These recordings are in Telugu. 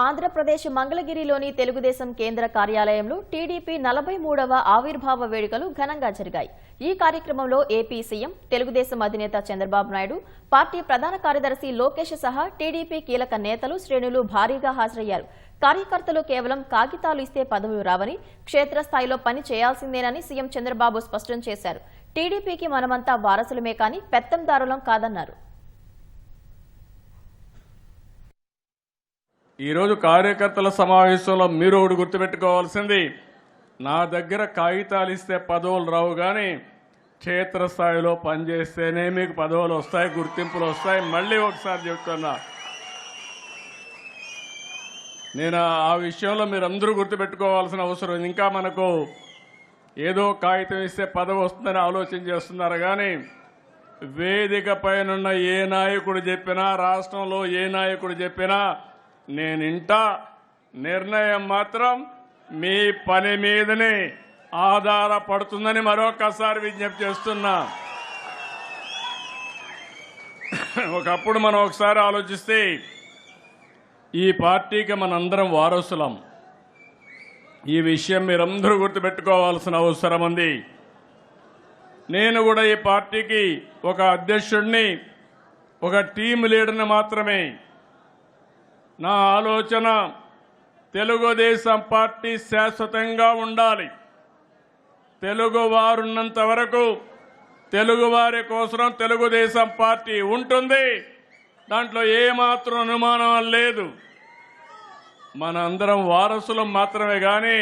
ఆంధ్రప్రదేశ్ మంగళగిరిలోని తెలుగుదేశం కేంద్ర కార్యాలయంలో టీడీపీ 43వ ఆవిర్భావ వేడుకలు ఘనంగా జరిగాయి. ఈ కార్యక్రమంలో ఏపీ సీఎం, తెలుగుదేశం అధినేత చంద్రబాబు నాయుడు, పార్టీ ప్రధాన కార్యదర్శి లోకేష్ సహా టీడీపీ కీలక నేతలు, శ్రేణులు భారీగా హాజరయ్యారు. కార్యకర్తలు కేవలం కాగితాలు ఇస్తే పదవులు రావని, క్షేత్రస్థాయిలో పని చేయాల్సిందేనని సీఎం చంద్రబాబు స్పష్టం చేశారు. టీడీపీకి మనమంతా వారసులమే కానీ పెత్తందారులం కాదన్నారు. ఈరోజు కార్యకర్తల సమావేశంలో మీరు ఒకటి గుర్తుపెట్టుకోవాల్సింది, నా దగ్గర కాగితాలు ఇస్తే పదవులు రావు కానీ క్షేత్రస్థాయిలో పనిచేస్తేనే మీకు పదవులు వస్తాయి, గుర్తింపులు వస్తాయి. మళ్ళీ ఒకసారి చెప్తున్నా, నేను ఆ విషయంలో మీరందరూ గుర్తుపెట్టుకోవాల్సిన అవసరం. ఇంకా మనకు ఏదో కాగితం ఇస్తే పదవి వస్తుందని ఆలోచన చేస్తున్నారు కానీ వేదిక పైనున్న ఏ నాయకుడు చెప్పినా, రాష్ట్రంలో ఏ నాయకుడు చెప్పినా నేనింటా. నిర్ణయం మాత్రం మీ పని మీదనే ఆధారపడుతుందని మరొకసారి విజ్ఞప్తి చేస్తున్నా. ఒకప్పుడు మనం ఒకసారి ఆలోచిస్తే ఈ పార్టీకి మనందరం వారసులం. ఈ విషయం మీరందరూ గుర్తుపెట్టుకోవాల్సిన అవసరం ఉంది. నేను కూడా ఈ పార్టీకి ఒక అధ్యక్షుడిని, ఒక టీం లీడర్ని మాత్రమే. నా ఆలోచన తెలుగుదేశం పార్టీ శాశ్వతంగా ఉండాలి. తెలుగువారున్నంత వరకు తెలుగువారి కోసం తెలుగుదేశం పార్టీ ఉంటుంది. దాంట్లో ఏమాత్రం అనుమానం లేదు. మనందరం వారసులం మాత్రమే కానీ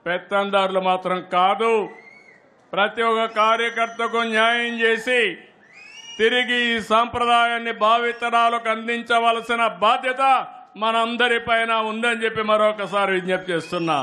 పెత్తందారులు మాత్రం కాదు. ప్రతి ఒక్క కార్యకర్తకు న్యాయం చేసి తిరిగి ఈ సాంప్రదాయాన్ని భావితరాలకు అందించవలసిన బాధ్యత మనందరిపైన ఉందని చెప్పి మరొకసారి విజ్ఞప్తి చేస్తున్నా.